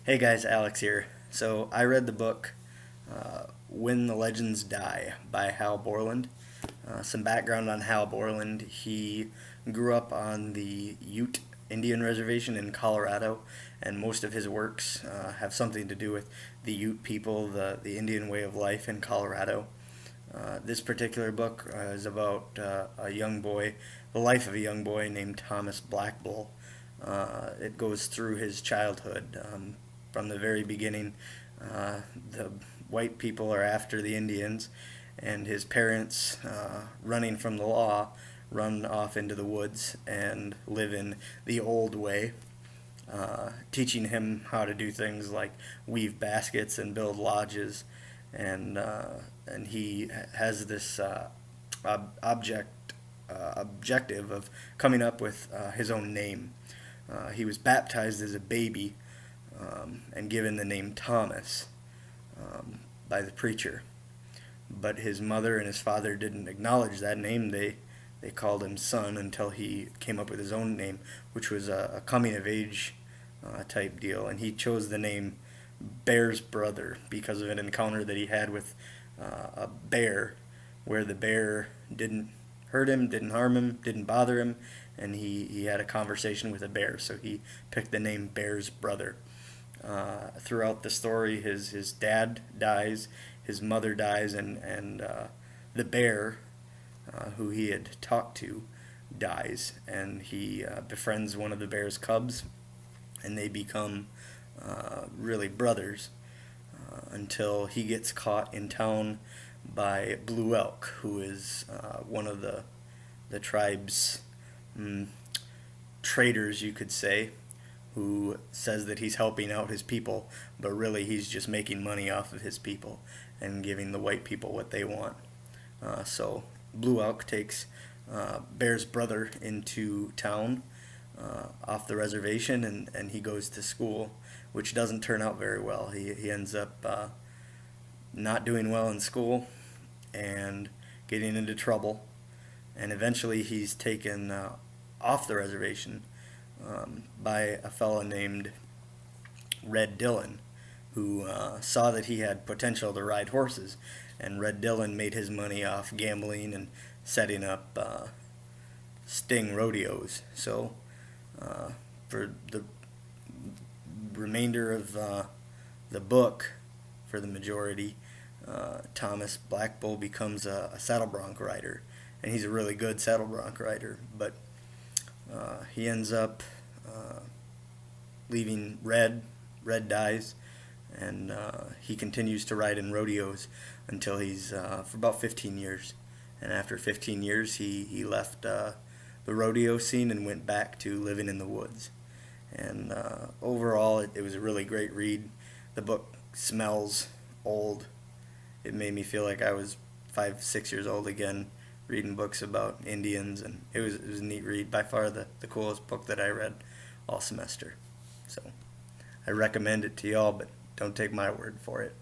Hey guys, Alex here. So I read the book When the Legends Die by Hal Borland. Some background on Hal Borland. He grew up on the Ute Indian Reservation in Colorado, and most of his works have something to do with the Ute people, the Indian way of life in Colorado. This particular book is about a young boy, the life of a young boy named Thomas Blackbull. It goes through his childhood. From the very beginning, the white people are after the Indians, and his parents, running from the law, run off into the woods and live in the old way, teaching him how to do things like weave baskets and build lodges, and he has this objective of coming up with his own name. He was baptized as a baby and given the name Thomas by the preacher. But his mother and his father didn't acknowledge that name. They called him son until he came up with his own name, which was a coming of age type deal. And he chose the name Bear's Brother because of an encounter that he had with a bear, where the bear didn't hurt him, didn't harm him, didn't bother him, and he had a conversation with a bear. So he picked the name Bear's Brother. Throughout the story, his dad dies, his mother dies, and the bear, who he had talked to, dies, and he befriends one of the bear's cubs, and they become really brothers until he gets caught in town by Blue Elk, who is one of the tribe's traders, you could say, who says that he's helping out his people, but really he's just making money off of his people and giving the white people what they want. So Blue Elk takes Bear's brother into town off the reservation, and he goes to school, which doesn't turn out very well. He ends up not doing well in school and getting into trouble, and eventually he's taken off the reservation by a fellow named Red Dillon, who saw that he had potential to ride horses, and Red Dillon made his money off gambling and setting up sting rodeos. So for the remainder of the book, for the majority, Thomas Blackbull becomes a saddle bronc rider, and he's a really good saddle bronc rider, but he ends up leaving Red. Red dies, and he continues to ride in rodeos until he's for about 15 years. And after 15 years, he left the rodeo scene and went back to living in the woods. And overall, it was a really great read. The book smells old. It made me feel like I was 5, 6 years old again, reading books about Indians, and it was a neat read. By far the coolest book that I read all semester. So I recommend it to y'all, but don't take my word for it.